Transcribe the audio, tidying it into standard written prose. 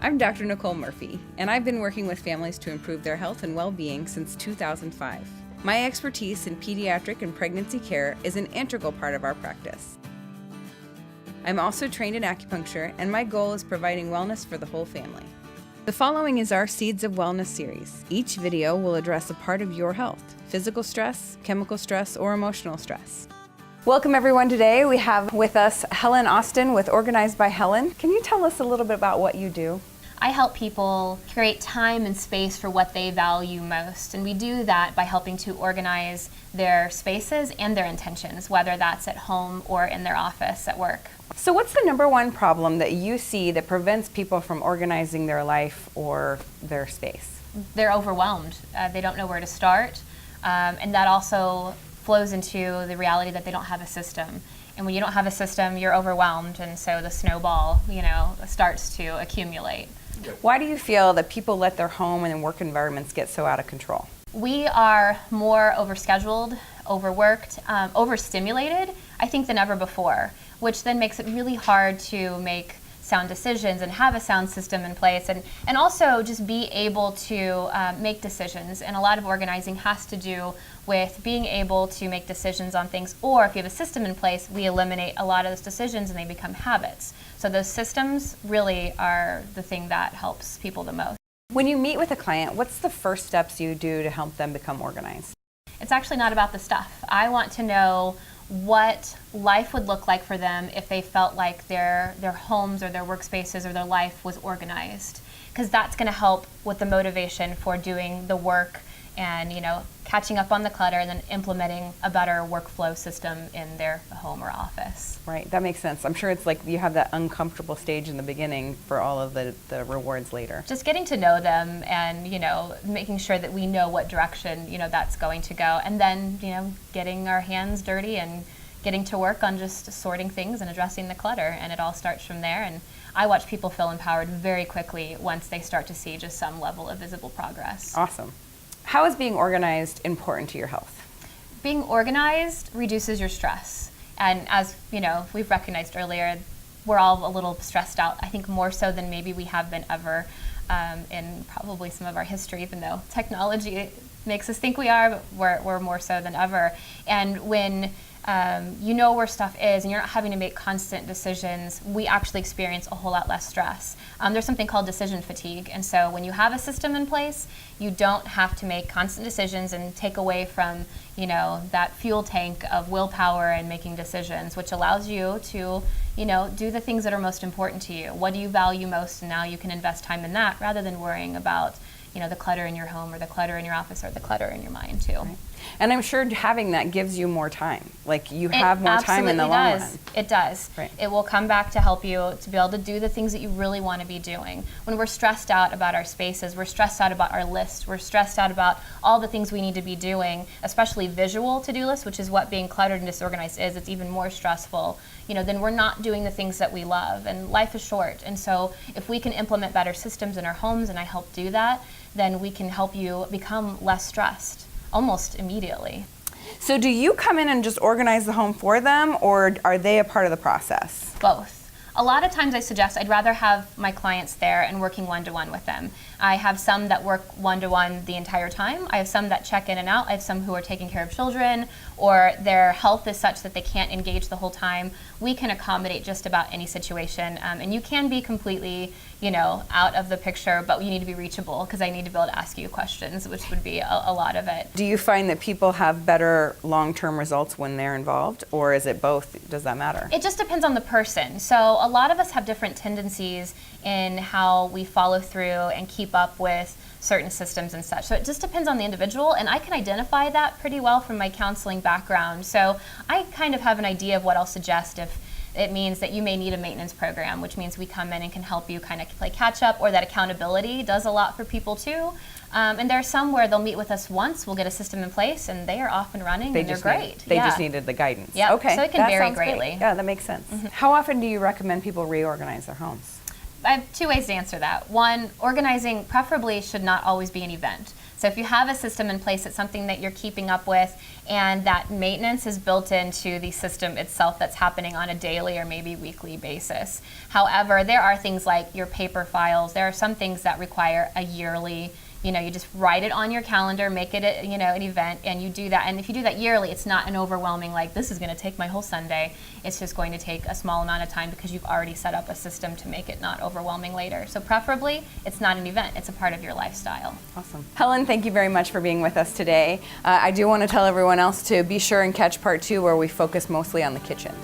I'm Dr. Nicole Murphy, and I've been working with families to improve their health and well-being since 2005. My expertise in pediatric and pregnancy care is an integral part of our practice. I'm also trained in acupuncture, and my goal is providing wellness for the whole family. The following is our Seeds of Wellness series. Each video will address a part of your health: physical stress, chemical stress, or emotional stress. Welcome everyone. Today we have with us Helen Austin with Organize by Helen. Can you tell us a little bit about what you do? I help people create time and space for what they value most, and we do that by helping to organize their spaces and their intentions, whether that's at home or in their office at work. So what's the number one problem that you see that prevents people from organizing their life or their space? They're overwhelmed. They don't know where to start, and that also flows into the reality that they don't have a system. And when you don't have a system, you're overwhelmed, and so the snowball, starts to accumulate. Why do you feel that people let their home and work environments get so out of control? We are more overscheduled, overworked, overstimulated, I think, than ever before, which then makes it really hard to make sound decisions and have a sound system in place, and also just be able to make decisions. And a lot of organizing has to do with being able to make decisions on things, or if you have a system in place, we eliminate a lot of those decisions and they become habits. So those systems really are the thing that helps people the most. When you meet with a client, what's the first steps you do to help them become organized? It's actually not about the stuff. I want to know what life would look like for them if they felt like their homes or their workspaces or their life was organized, because that's going to help with the motivation for doing the work and catching up on the clutter and then implementing a better workflow system in their home or office. Right, that makes sense. I'm sure it's like you have that uncomfortable stage in the beginning for all of the rewards later. Just getting to know them and making sure that we know what direction that's going to go, and then getting our hands dirty and getting to work on just sorting things and addressing the clutter, and it all starts from there. And I watch people feel empowered very quickly once they start to see just some level of visible progress. Awesome. How is being organized important to your health? Being organized reduces your stress. And as we've recognized earlier, we're all a little stressed out, I think more so than maybe we have been ever in probably some of our history, even though technology makes us think we are, but we're more so than ever. And when you know where stuff is and you're not having to make constant decisions, we actually experience a whole lot less stress. There's something called decision fatigue, and so when you have a system in place, you don't have to make constant decisions and take away from that fuel tank of willpower and making decisions, which allows you to do the things that are most important to you. What do you value most, and now you can invest time in that rather than worrying about the clutter in your home or the clutter in your office or the clutter in your mind too. Right. And I'm sure having that gives you more time. Like you have more time in the long run. It does. Right. It will come back to help you to be able to do the things that you really want to be doing. When we're stressed out about our spaces, we're stressed out about our list, we're stressed out about all the things we need to be doing, especially visual to-do lists, which is what being cluttered and disorganized is. It's even more stressful. Then we're not doing the things that we love, and life is short. And so if we can implement better systems in our homes, and I help do that, then we can help you become less stressed almost immediately. So do you come in and just organize the home for them, or are they a part of the process? Both. A lot of times I suggest I'd rather have my clients there and working one-to-one with them. I have some that work one-to-one the entire time. I have some that check in and out. I have some who are taking care of children, or their health is such that they can't engage the whole time. We can accommodate just about any situation, and you can be completely out of the picture, but you need to be reachable, because I need to be able to ask you questions, which would be a lot of it. Do you find that people have better long-term results when they're involved, or is it both? Does that matter? It just depends on the person. So a lot of us have different tendencies in how we follow through and keep up with certain systems and such. So it just depends on the individual, and I can identify that pretty well from my counseling background. So I kind of have an idea of what I'll suggest if it means that you may need a maintenance program, which means we come in and can help you kind of play catch up, or that accountability does a lot for people too. And there are some where they'll meet with us once, we'll get a system in place, and they are off and running, and they're great. They just needed the guidance. Yeah. Okay. So it can vary greatly. Yeah, that makes sense. Mm-hmm. How often do you recommend people reorganize their homes? I have two ways to answer that. One, organizing preferably should not always be an event. So if you have a system in place, it's something that you're keeping up with, and that maintenance is built into the system itself that's happening on a daily or maybe weekly basis. However, there are things like your paper files. There are some things that require a yearly, you just write it on your calendar, make it an event, and you do that. And if you do that yearly, it's not an overwhelming, like, this is going to take my whole Sunday. It's just going to take a small amount of time because you've already set up a system to make it not overwhelming later. So preferably, it's not an event. It's a part of your lifestyle. Awesome. Helen, thank you very much for being with us today. I do want to tell everyone else to be sure and catch part 2 where we focus mostly on the kitchen.